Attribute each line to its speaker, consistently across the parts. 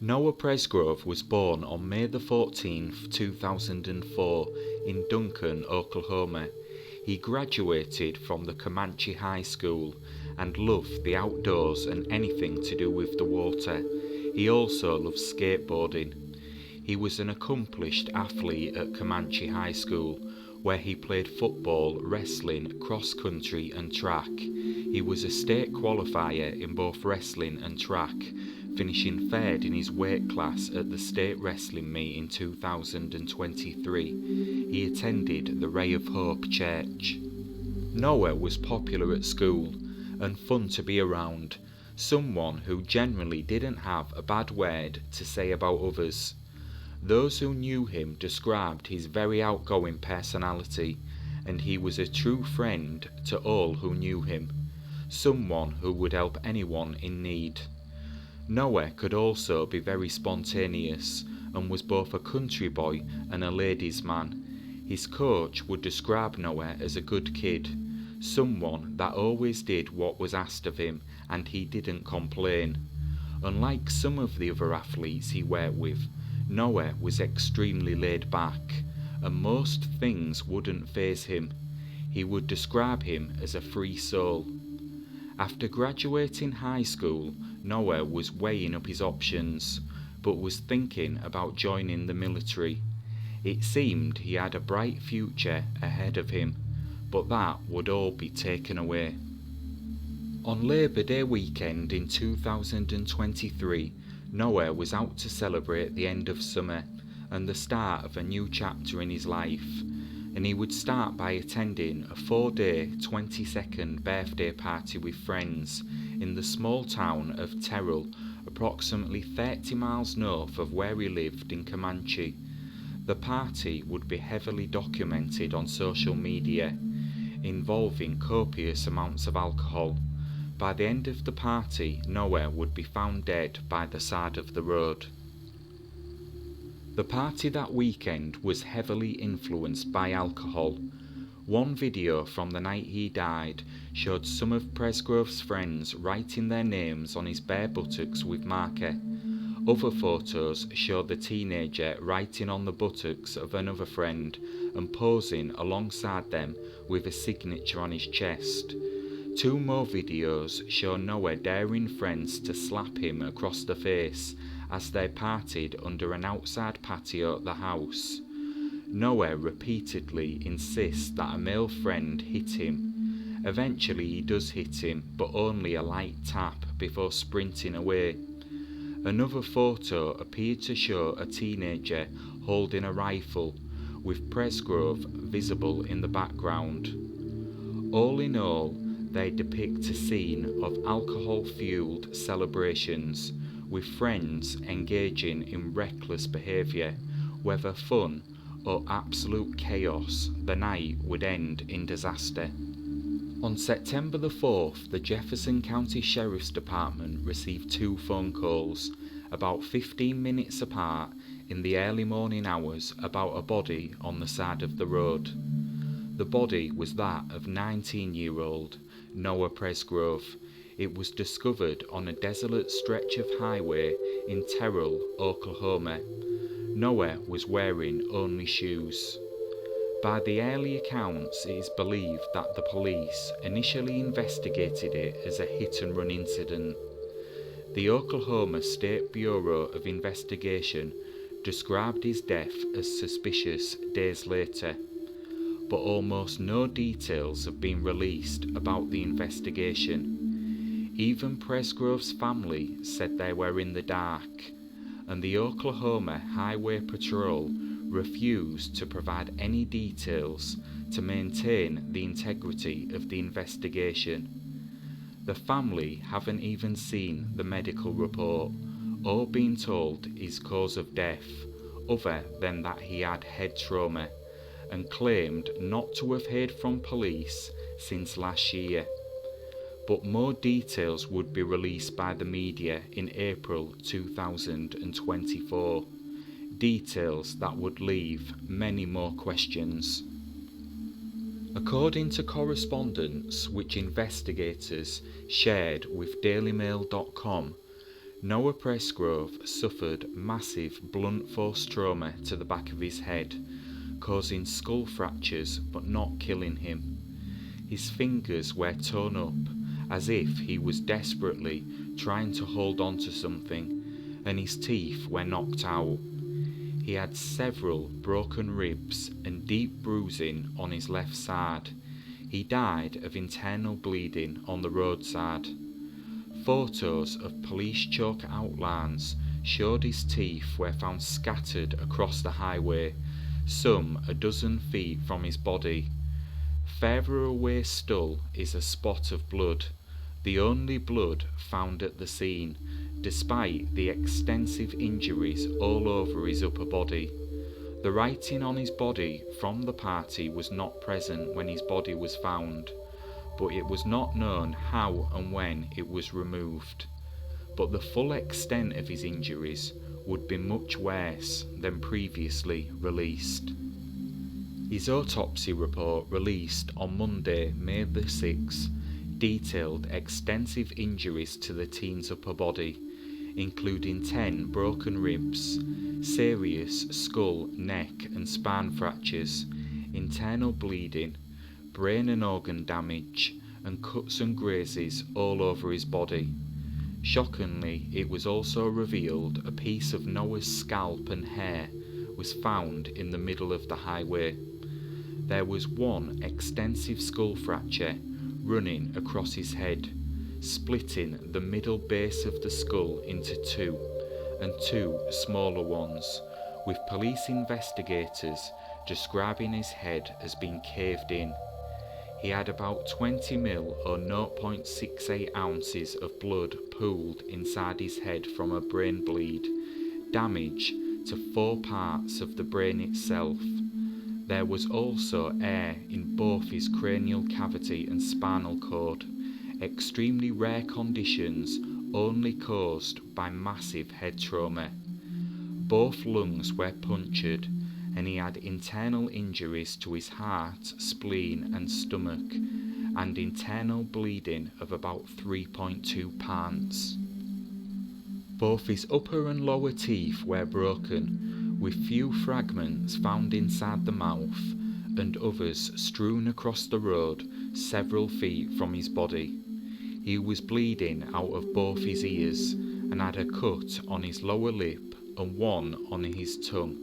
Speaker 1: Noah Presgrove was born on May the 14th, 2004 in Duncan, Oklahoma. He graduated from the Comanche High School and loved the outdoors and anything to do with the water. He also loved skateboarding. He was an accomplished athlete at Comanche High School, where he played football, wrestling, cross-country and track. He was a state qualifier in both wrestling and track, finishing third in his weight class at the state wrestling meet in 2023. He attended the Ray of Hope Church. Noah was popular at school and fun to be around, someone who generally didn't have a bad word to say about others. Those who knew him described his very outgoing personality, and he was a true friend to all who knew him, someone who would help anyone in need. Noah could also be very spontaneous and was both a country boy and a ladies' man. His coach would describe Noah as a good kid, someone that always did what was asked of him and he didn't complain. Unlike some of the other athletes he worked with, Noah was extremely laid back, and most things wouldn't faze him. He would describe him as a free soul. After graduating high school, Noah was weighing up his options, but was thinking about joining the military. It seemed he had a bright future ahead of him, but that would all be taken away. On Labour Day weekend in 2023, Noah was out to celebrate the end of summer and the start of a new chapter in his life, and he would start by attending a 4-day 22nd birthday party with friends in the small town of Terrell, approximately 30 miles north of where he lived in Comanche. The party would be heavily documented on social media, involving copious amounts of alcohol. By the end of the party, Noah would be found dead by the side of the road. The party that weekend was heavily influenced by alcohol. One video from the night he died showed some of Presgrove's friends writing their names on his bare buttocks with marker. Other photos showed the teenager writing on the buttocks of another friend and posing alongside them with a signature on his chest. 2 more videos show Noah daring friends to slap him across the face as they partied under an outside patio at the house. Noah repeatedly insists that a male friend hit him. Eventually he does hit him, but only a light tap before sprinting away. Another photo appeared to show a teenager holding a rifle, with Presgrove visible in the background. All in all, they depict a scene of alcohol-fueled celebrations, with friends engaging in reckless behaviour. Whether fun or absolute chaos, the night would end in disaster. On September the 4th, the Jefferson County Sheriff's Department received 2 phone calls, about 15 minutes apart, in the early morning hours about a body on the side of the road. The body was that of 19-year-old Noah Presgrove. It was discovered on a desolate stretch of highway in Terrell, Oklahoma. Noah was wearing only shoes. By the early accounts, it is believed that the police initially investigated it as a hit-and-run incident. The Oklahoma State Bureau of Investigation described his death as suspicious days later, but almost no details have been released about the investigation. Even Presgrove's family said they were in the dark, and the Oklahoma Highway Patrol refused to provide any details to maintain the integrity of the investigation. The family haven't even seen the medical report or been told his cause of death, other than that he had head trauma, and claimed not to have heard from police since last year. But more details would be released by the media in April 2024. Details that would leave many more questions. According to correspondence which investigators shared with dailymail.com, Noah Presgrove suffered massive blunt force trauma to the back of his head, causing skull fractures but not killing him. His fingers were torn up as if he was desperately trying to hold on to something, and his teeth were knocked out. He had several broken ribs and deep bruising on his left side. He died of internal bleeding on the roadside. Photos of police chalk outlines showed his teeth were found scattered across the highway, some a dozen feet from his body. Further away still is a spot of blood, the only blood found at the scene, despite the extensive injuries all over his upper body. The writing on his body from the party was not present when his body was found, but it was not known how and when it was removed. But the full extent of his injuries would be much worse than previously released. His autopsy report, released on Monday, May the 6th, detailed extensive injuries to the teen's upper body, including 10 broken ribs, serious skull, neck and spine fractures, internal bleeding, brain and organ damage, and cuts and grazes all over his body. Shockingly, it was also revealed a piece of Noah's scalp and hair was found in the middle of the highway. There was one extensive skull fracture running across his head, splitting the middle base of the skull into two, and two smaller ones, with police investigators describing his head as being caved in. He had about 20 ml or 0.68 ounces of blood pooled inside his head from a brain bleed, damage to 4 parts of the brain itself. There was also air in both his cranial cavity and spinal cord, extremely rare conditions only caused by massive head trauma. Both lungs were punctured, and he had internal injuries to his heart, spleen and stomach, and internal bleeding of about 3.2 pints. Both his upper and lower teeth were broken, with few fragments found inside the mouth and others strewn across the road several feet from his body. He was bleeding out of both his ears and had a cut on his lower lip and one on his tongue.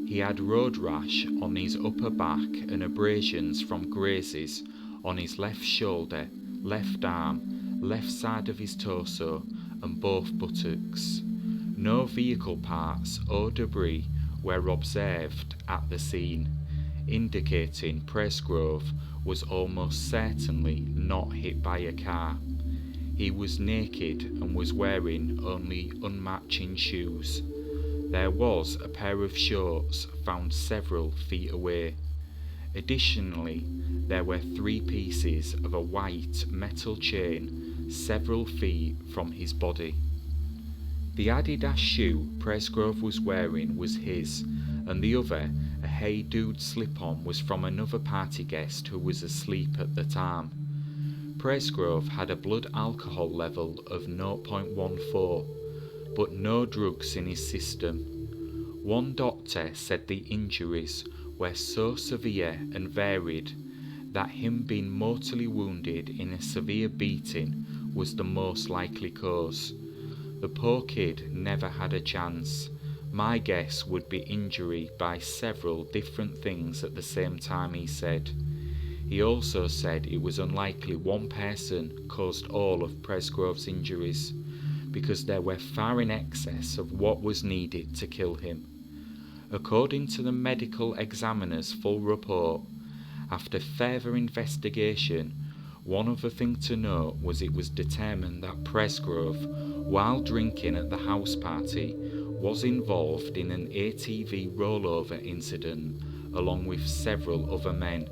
Speaker 1: He had road rash on his upper back and abrasions from grazes on his left shoulder, left arm, left side of his torso and both buttocks. No vehicle parts or debris were observed at the scene, indicating Presgrove was almost certainly not hit by a car. He was naked and was wearing only unmatching shoes. There was a pair of shorts found several feet away. Additionally, there were 3 pieces of a white metal chain several feet from his body. The Adidas shoe Presgrove was wearing was his, and the other, a Hey Dude slip-on, was from another party guest who was asleep at the time. Presgrove had a blood alcohol level of 0.14, but no drugs in his system. One doctor said the injuries were so severe and varied that him being mortally wounded in a severe beating was the most likely cause. The poor kid never had a chance. My guess would be injury by several different things at the same time, he said. He also said it was unlikely one person caused all of Presgrove's injuries, because they were far in excess of what was needed to kill him. According to the medical examiner's full report, after further investigation, one other thing to note was it was determined that Presgrove, while drinking at the house party, was involved in an ATV rollover incident along with several other men.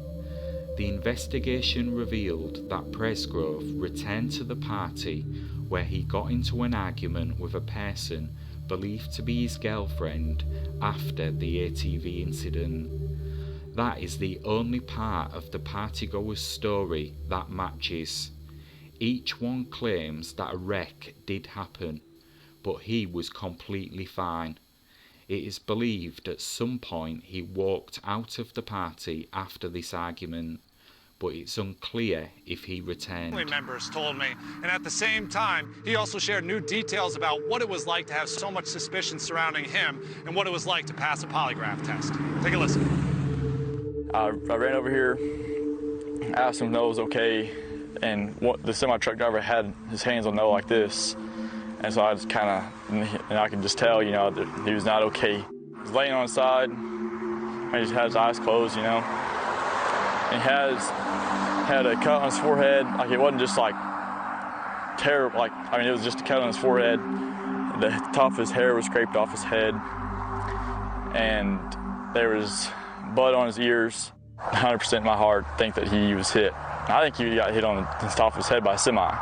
Speaker 1: The investigation revealed that Presgrove returned to the party where he got into an argument with a person believed to be his girlfriend after the ATV incident. That is the only part of the partygoer's story that matches. Each one claims that a wreck did happen, but he was completely fine. It is believed at some point he walked out of the party after this argument, but it's unclear if he returned.
Speaker 2: Family members told me, and at the same time, he also shared new details about what it was like to have so much suspicion surrounding him and what it was like to pass a polygraph test. Take a listen.
Speaker 3: I ran over here, asked him if Noah was okay, and the semi-truck driver had his hands on Noah like this, and so I just and I could just tell, that he was not okay. He was laying on his side, and he just had his eyes closed, and he had a cut on his forehead. Like, it wasn't just like terrible, it was just a cut on his forehead. The top of his hair was scraped off his head, and there was blood on his ears. 100% in my heart think that he was hit. I think he got hit on the top of his head by a semi.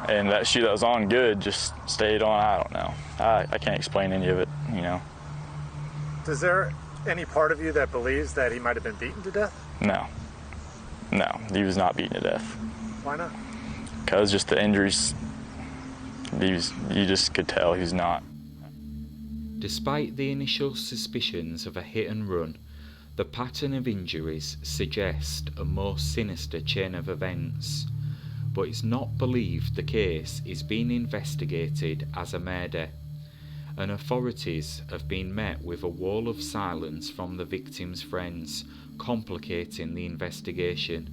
Speaker 3: And that shoe that was on good just stayed on. I don't know. I can't explain any of it,
Speaker 4: Is there any part of you that believes that he might have been beaten to death?
Speaker 3: No, he was not beaten to death.
Speaker 4: Why not?
Speaker 3: Because just the injuries, you just could tell he's not.
Speaker 1: Despite the initial suspicions of a hit and run, the pattern of injuries suggest a more sinister chain of events, but it's not believed the case is being investigated as a murder, and authorities have been met with a wall of silence from the victim's friends, complicating the investigation.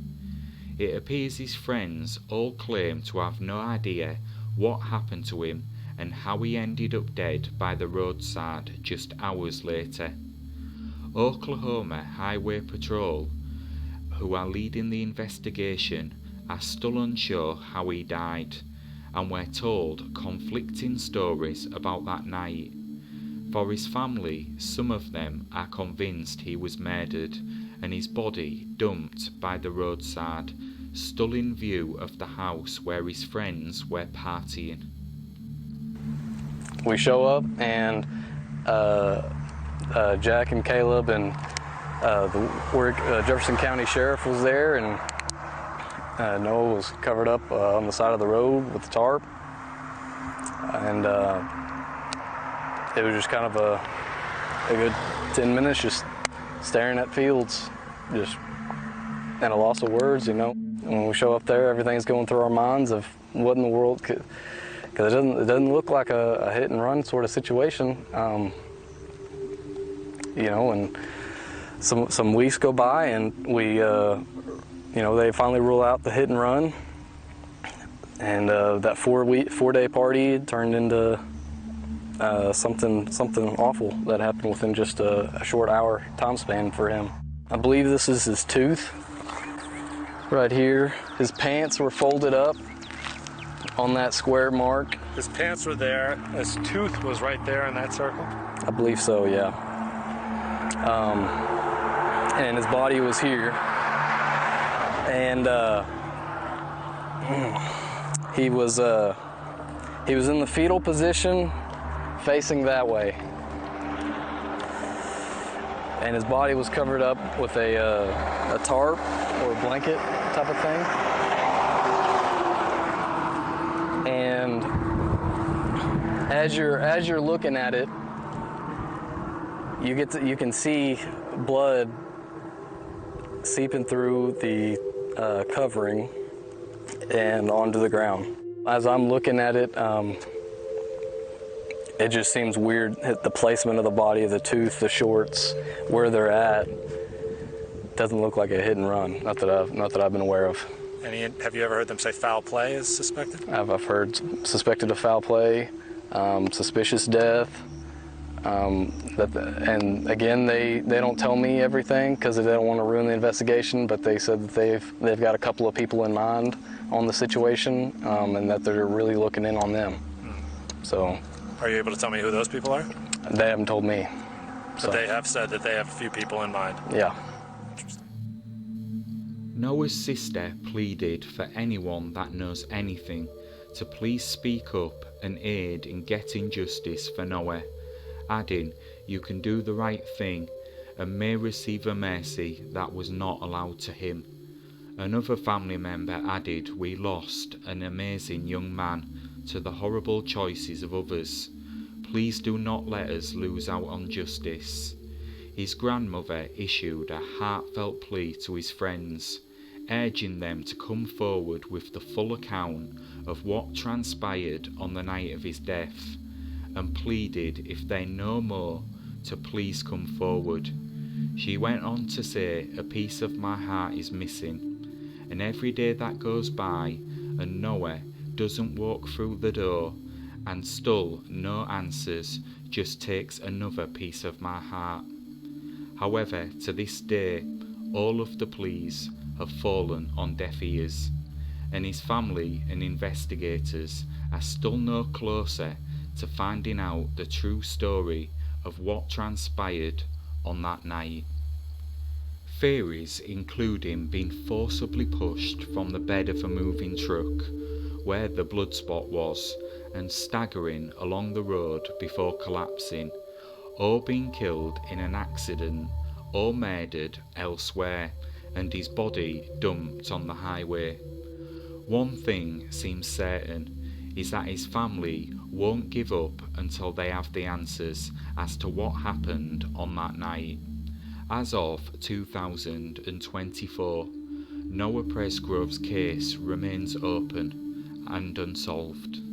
Speaker 1: It appears his friends all claim to have no idea what happened to him and how he ended up dead by the roadside just hours later. Oklahoma Highway Patrol, who are leading the investigation, are still unsure how he died, and we're told conflicting stories about that night. For his family, some of them are convinced he was murdered and his body dumped by the roadside, still in view of the house where his friends were partying.
Speaker 5: We show up and Jack and Caleb and the Jefferson County Sheriff was there, and Noah was covered up on the side of the road with the tarp, and it was just kind of a good 10 minutes just staring at fields, just and a loss of words, When we show up there, everything's going through our minds of what in the world could, because it doesn't look like a hit and run sort of situation. And some weeks go by, and we, they finally rule out the hit and run, and that 4-day party turned into something awful that happened within just a short hour time span for him. I believe this is his tooth right here. His pants were folded up on that square mark.
Speaker 4: His pants were there. His tooth was right there in that circle?
Speaker 5: I believe so, yeah. And his body was here. And he was in the fetal position, facing that way. And his body was covered up with a tarp or a blanket type of thing. And as you're looking at it, you can see blood seeping through the covering and onto the ground. As I'm looking at it, it just seems weird. The placement of the body, the tooth, the shorts, where they're at, doesn't look like a hit and run. Not that I've been aware of.
Speaker 4: Have you ever heard them say foul play is suspected?
Speaker 5: I've heard suspected of foul play, suspicious death. And again, they don't tell me everything because they don't want to ruin the investigation. But they said that they've got a couple of people in mind on the situation, and that they're really looking in on them. So.
Speaker 4: Are you able to tell me who those people are?
Speaker 5: They haven't told me.
Speaker 4: But they have said that they have a few people in mind.
Speaker 5: Yeah.
Speaker 4: Interesting.
Speaker 1: Noah's sister pleaded for anyone that knows anything to please speak up and aid in getting justice for Noah, adding, "You can do the right thing and may receive a mercy that was not allowed to him." Another family member added, "We lost an amazing young man to the horrible choices of others. Please do not let us lose out on justice. His grandmother issued a heartfelt plea to his friends, urging them to come forward with the full account of what transpired on the night of his death, and pleaded if they know more to please come forward. She went on to say, a piece of my heart is missing, and every day that goes by and Noah doesn't walk through the door and still no answers just takes another piece of my heart. However, to this day, all of the pleas have fallen on deaf ears, and his family and investigators are still no closer to finding out the true story of what transpired on that night. Theories include him being forcibly pushed from the bed of a moving truck, where the blood spot was, and staggering along the road before collapsing, or being killed in an accident or murdered elsewhere, and his body dumped on the highway. One thing seems certain, is that his family won't give up until they have the answers as to what happened on that night. As of 2024, Noah Presgrove's case remains open and unsolved.